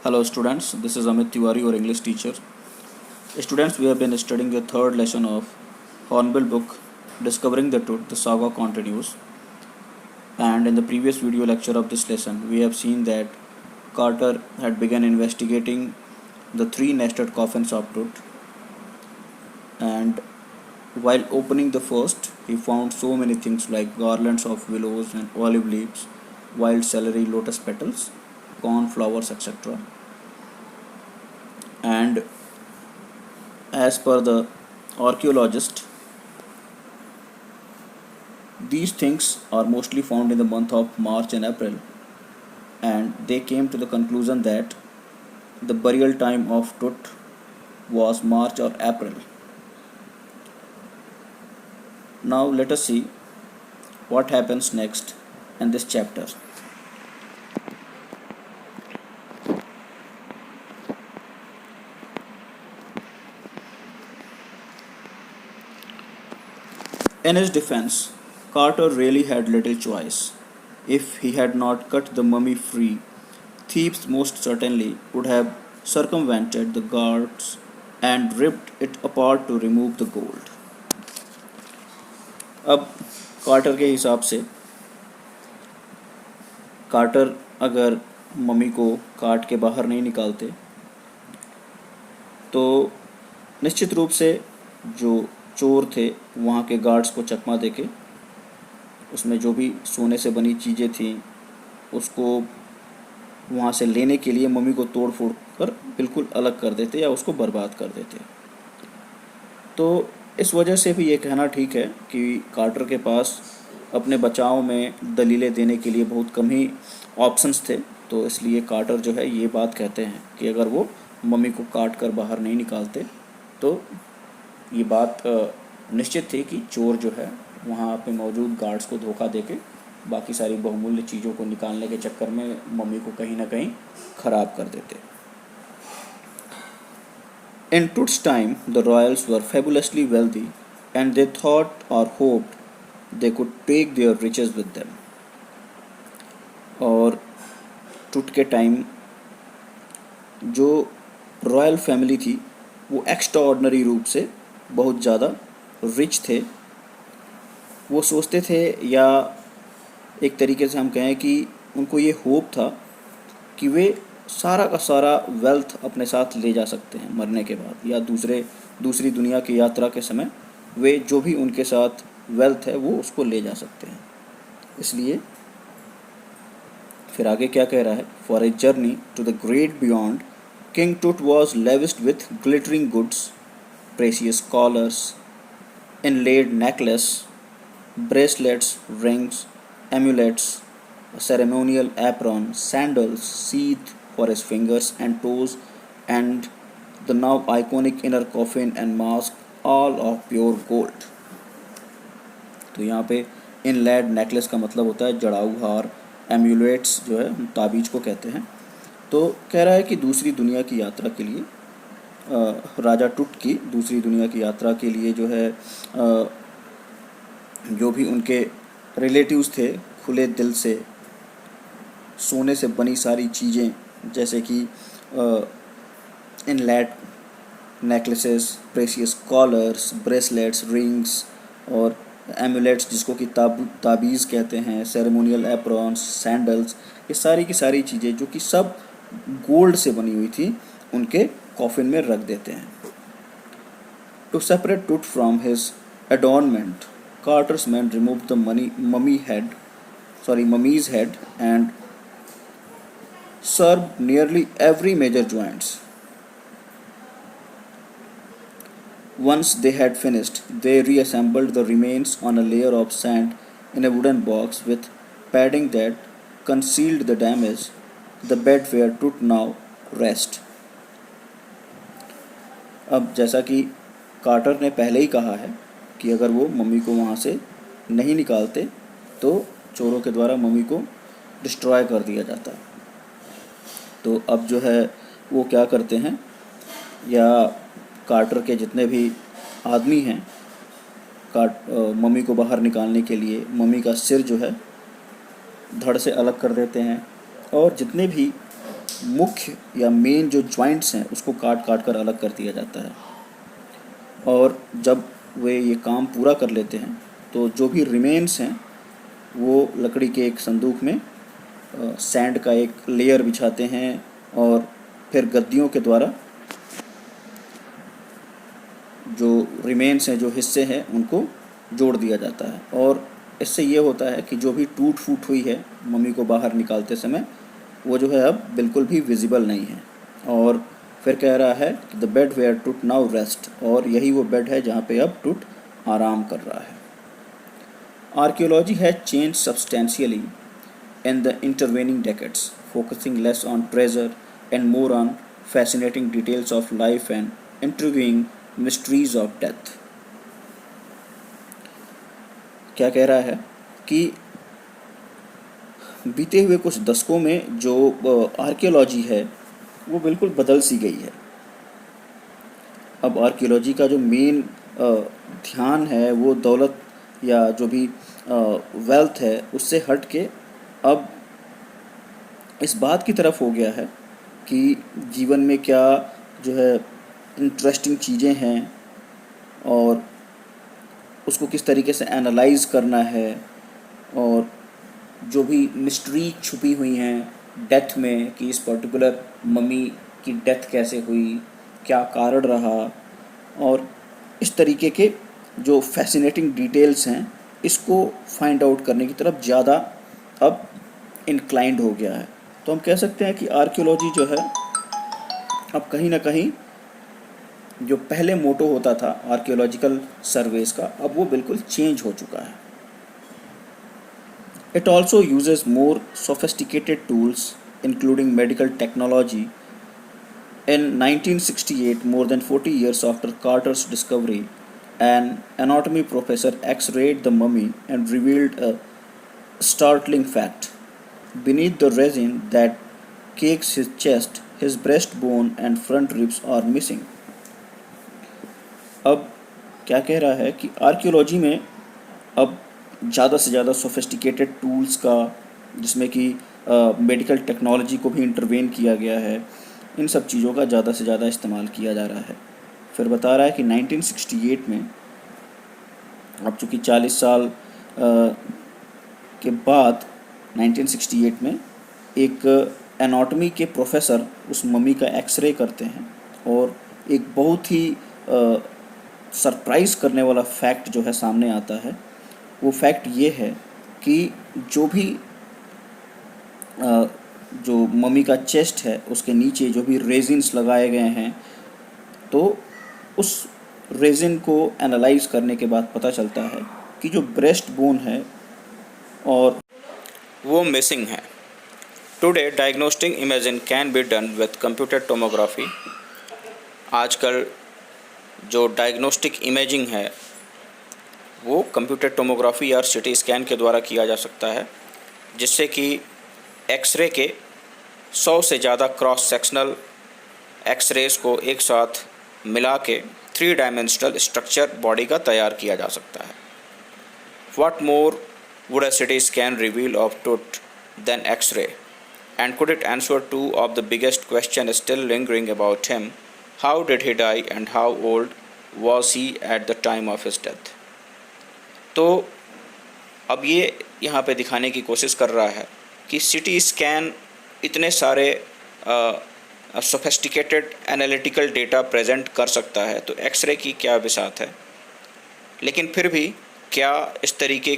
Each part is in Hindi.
Hello students, this is Amit Tiwari, your English teacher. Students, we have been studying the third lesson of Hornbill book, Discovering the Truth, the saga continues. And in the previous video lecture of this lesson, we have seen that Carter had begun investigating the three nested coffins of Tut. And while opening the first, he found so many things like garlands of willows and olive leaves, wild celery, lotus petals, corn flowers, etc. And as per the archaeologist, these things are mostly found in the month of March and April, and they came to the conclusion that the burial time of Tut was March or April. Now let us see what happens next in this chapter. In his defense, Carter really had little choice. If he had not cut the mummy free, thieves most certainly would have circumvented the guards and ripped it apart to remove the gold. अब कार्टर के हिसाब से कार्टर अगर मम्मी को काट के बाहर नहीं निकालते तो निश्चित रूप से जो चोर थे वहाँ के गार्ड्स को चकमा देके उसमें जो भी सोने से बनी चीज़ें थीं उसको वहाँ से लेने के लिए मम्मी को तोड़ फोड़ कर बिल्कुल अलग कर देते या उसको बर्बाद कर देते। तो इस वजह से भी ये कहना ठीक है कि कार्टर के पास अपने बचाव में दलीलें देने के लिए बहुत कम ही ऑप्शंस थे। तो इसलिए कार्टर जो है ये बात कहते हैं कि अगर वो मम्मी को काट कर बाहर नहीं निकालते तो ये बात निश्चित थी कि चोर जो है वहाँ पे मौजूद गार्ड्स को धोखा देके बाकी सारी बहुमूल्य चीज़ों को निकालने के चक्कर में मम्मी को कहीं ना कहीं ख़राब कर देते। In Tut's time, the royals were fabulously wealthy, and they thought or hoped they could take their riches with them. और टुट के टाइम जो रॉयल फैमिली थी वो एक्स्ट्राऑर्डिनरी रूप से बहुत ज़्यादा रिच थे। वो सोचते थे या एक तरीके से हम कहें कि उनको ये होप था कि वे सारा का सारा वेल्थ अपने साथ ले जा सकते हैं मरने के बाद या दूसरी दुनिया की यात्रा के समय वे जो भी उनके साथ वेल्थ है वो उसको ले जा सकते हैं। इसलिए फिर आगे क्या कह रहा है, for a journey to the great beyond king Tut was lavished with glittering goods, precious collars, inlaid necklace, bracelets, rings, amulets, a ceremonial apron, sandals, sheath for his fingers and toes, and the now iconic inner coffin and mask, all of pure gold. तो यहाँ पे इनलेड नेकलेस का मतलब होता है जड़ाऊ हार, एम्यूलेट्स जो है हम ताबीज को कहते हैं। तो कह रहा है कि दूसरी दुनिया की यात्रा के लिए राजा टुट की दूसरी दुनिया की यात्रा के लिए जो है जो भी उनके रिलेटिव्स थे खुले दिल से सोने से बनी सारी चीज़ें जैसे कि inlaid necklaces, precious collars, bracelets, rings और एमुलेट्स जिसको कि ताबीज़ कहते हैं, सेरेमोनियल एप्रॉन्स, सैंडल्स, ये सारी की सारी चीज़ें जो कि सब गोल्ड से बनी हुई थी उनके कॉफिन में रख देते हैं। टू सेपरेट टुट from his adornment, Carter's men removed the mummy's head and served nearly every major joints. Once they had finished, they reassembled the remains on a layer of sand in a wooden box with padding that concealed the damage. The bed where Tut now rest. अब जैसा कि कार्टर ने पहले ही कहा है कि अगर वो मम्मी को वहाँ से नहीं निकालते तो चोरों के द्वारा मम्मी को डिस्ट्रॉय कर दिया जाता। तो अब जो है वो क्या करते हैं या कार्टर के जितने भी आदमी हैं मम्मी को बाहर निकालने के लिए मम्मी का सिर जो है धड़ से अलग कर देते हैं और जितने भी मुख्य या मेन जो जॉइंट्स हैं उसको काट काट कर अलग कर दिया जाता है। और जब वे ये काम पूरा कर लेते हैं तो जो भी रिमेन्स हैं वो लकड़ी के एक संदूक में सैंड का एक लेयर बिछाते हैं और फिर गद्दियों के द्वारा जो रिमेन्स हैं, जो हिस्से हैं, उनको जोड़ दिया जाता है। और इससे ये होता है कि जो भी टूट फूट हुई है मम्मी को बाहर निकालते समय, वो जो है अब बिल्कुल भी विजिबल नहीं है। और फिर कह रहा है कि द बेड वेयर टूट नाउ रेस्ट, और यही वो बेड है जहाँ पे अब टूट आराम कर रहा है। Archaeology has change substantially in the intervening decades, focusing less on treasure and more on fascinating details of life and intriguing mysteries of death. क्या कह रहा है कि बीते हुए कुछ दशकों में जो आर्कियोलॉजी है वो बिल्कुल बदल सी गई है। अब आर्कियोलॉजी का जो मेन ध्यान है वो दौलत या जो भी वेल्थ है उससे हट के अब इस बात की तरफ हो गया है कि जीवन में क्या जो है इंटरेस्टिंग चीज़ें हैं और उसको किस तरीके से एनालाइज करना है, और जो भी मिस्ट्री छुपी हुई हैं डेथ में कि इस पर्टिकुलर मम्मी की डेथ कैसे हुई, क्या कारण रहा, और इस तरीके के जो फैसिनेटिंग डिटेल्स हैं इसको फाइंड आउट करने की तरफ ज़्यादा अब इंक्लाइंड हो गया है। तो हम कह सकते हैं कि आर्कियोलॉजी जो है अब कहीं ना कहीं जो पहले मोटो होता था आर्कियोलॉजिकल सर्वेस का, अब वो बिल्कुल चेंज हो चुका है। It also uses more sophisticated tools including medical technology. In 1968, more than 40 years after Carter's discovery, an anatomy professor x-rayed the mummy and revealed a startling fact. Beneath the resin that cakes his chest, his breastbone and front ribs are missing. अब क्या कह रहा है कि आर्कियोलॉजी में अब ज़्यादा से ज़्यादा सोफिस्टिकेटेड टूल्स का, जिसमें कि मेडिकल टेक्नोलॉजी को भी इंटरवेन किया गया है, इन सब चीज़ों का ज़्यादा से ज़्यादा इस्तेमाल किया जा रहा है। फिर बता रहा है कि 1968 में, अब चूँकि 40 साल के बाद 1968 में एक एनाटॉमी के प्रोफेसर उस मम्मी का एक्सरे करते हैं और एक बहुत ही सरप्राइज़ करने वाला फैक्ट जो है सामने आता है। वो फैक्ट ये है कि जो भी जो मम्मी का चेस्ट है उसके नीचे जो भी रेजिन्स लगाए गए हैं, तो उस रेजिन को एनालाइज करने के बाद पता चलता है कि जो ब्रेस्ट बोन है और वो मिसिंग है। Today diagnostic imaging can be done with computer tomography. आजकल जो डायग्नोस्टिक इमेजिंग है वो कंप्यूटर टोमोग्राफी या सिटी स्कैन के द्वारा किया जा सकता है, जिससे कि एक्सरे के 100 से ज़्यादा क्रॉस सेक्शनल एक्सरेज को एक साथ मिला के 3 डायमेंशनल स्ट्रक्चर बॉडी का तैयार किया जा सकता है। What more would a CT scan reveal of tooth than X-ray? And could it answer two of the biggest questions still lingering about him? How did he die and how old was he at the time of his death? तो अब ये यहाँ पे दिखाने की कोशिश कर रहा है कि CT स्कैन इतने सारे सोफिस्टिकेटेड एनालिटिकल डेटा प्रेजेंट कर सकता है, तो एक्सरे की क्या बिसात है। लेकिन फिर भी क्या इस तरीके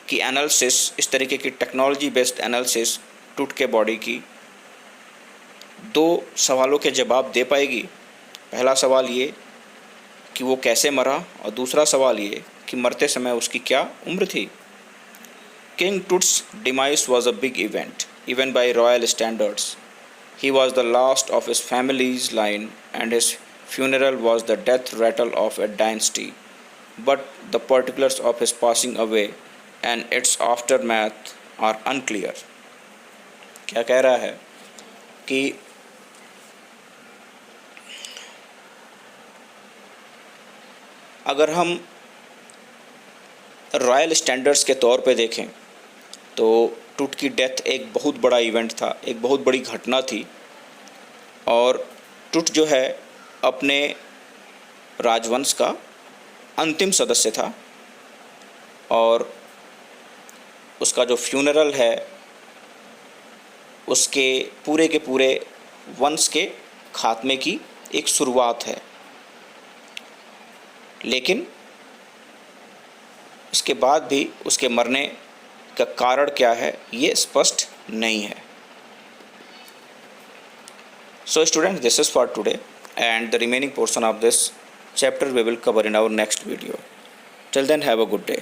की एनालिसिस, इस तरीके की टेक्नोलॉजी बेस्ड एनालिसिस टूट के बॉडी की 2 सवालों के जवाब दे पाएगी। पहला सवाल ये कि वो कैसे मरा, और दूसरा सवाल ये कि मरते समय उसकी क्या उम्र थी। King Tut's demise was a big event even by royal standards. He was the last of his family's line and his funeral was the death rattle of a dynasty, but the particulars of his passing away and its aftermath are unclear. क्या कह रहा है कि अगर हम रॉयल स्टैंडर्ड्स के तौर पे देखें तो टूट की डेथ एक बहुत बड़ा इवेंट था, एक बहुत बड़ी घटना थी, और टुट जो है अपने राजवंश का अंतिम सदस्य था और उसका जो फ्यूनरल है उसके पूरे वंश के खात्मे की एक शुरुआत है। लेकिन इसके बाद भी उसके मरने का कारण क्या है ये स्पष्ट नहीं है। So students, this is for today, and the remaining portion of this chapter we will cover in our next video. Till then, have a good day.